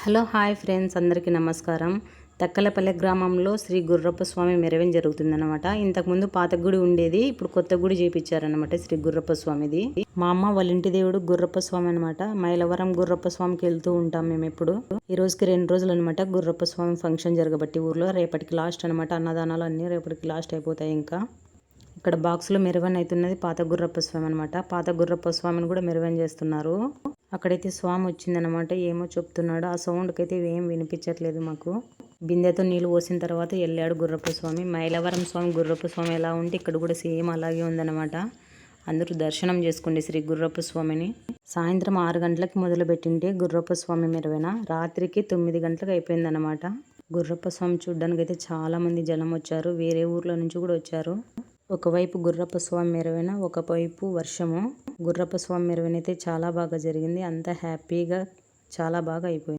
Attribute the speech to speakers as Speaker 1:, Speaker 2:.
Speaker 1: Hello hi friends, అందరికీ నమస్కారం. తక్కలపల్లె గ్రామంలో శ్రీ గుర్రప్ప స్వామి మెరవెన జరుగుతుందన్నమాట. ఇంతకుముందు పాత గుడి ఉండేది, ఇప్పుడు కొత్త గుడి చేపించారనమాట శ్రీ గుర్రప్ప స్వామిది. మా అమ్మ వాళ్ళ ఇంటి దేవుడు గుర్రప్ప స్వామి అనమాట. మైలవరం గుర్రప్ప స్వామికి వెళ్తూ ఉంటాం మేము ఎప్పుడు. ఈ రోజుకి 2 రోజులు అనమాట గుర్రప్ప స్వామి ఫంక్షన్ జరగబట్టి ఊర్లో. రేపటికి లాస్ట్ అనమాట. అన్నదానాలు అన్నీ రేపటికి లాస్ట్ అయిపోతాయి. ఇంకా ఇక్కడ బాక్స్లో మెరవన్ అవుతున్నది పాత గుర్రప్ప స్వామి అనమాట. పాత గుర్రప్ప స్వామిని కూడా మెరవన్ చేస్తున్నారు. అక్కడైతే స్వామి వచ్చిందనమాట. ఏమో చెప్తున్నాడు. ఆ సౌండ్కి అయితే ఏం వినిపించట్లేదు మాకు. బిందెతో నీళ్ళు పోసిన తర్వాత వెళ్ళాడు గుర్రప్ప స్వామి. మైలవరం స్వామి గుర్రప్ప స్వామి ఎలా ఉంటే ఇక్కడ కూడా సేమ్ అలాగే ఉందన్నమాట. అందరూ దర్శనం చేసుకోండి శ్రీ గుర్రప్ప స్వామిని. సాయంత్రం 6 గంటలకు మొదలుపెట్టింటే గుర్రప్ప స్వామి మెరవన రాత్రికి 9 గంటలకు అయిపోయిందన్నమాట. గుర్రప్ప స్వామి చూడ్డానికి అయితే చాలా మంది జనం వచ్చారు. వేరే ఊర్ల నుంచి కూడా వచ్చారు. ఒకవైపు గుర్రప్ప స్వామి మెరవన, ఒకవైపు వర్షము. గుర్రప్ప స్వామి మెరవన అయితే చాలా బాగా జరిగింది. అంతా హ్యాపీగా చాలా బాగా అయిపోయింది.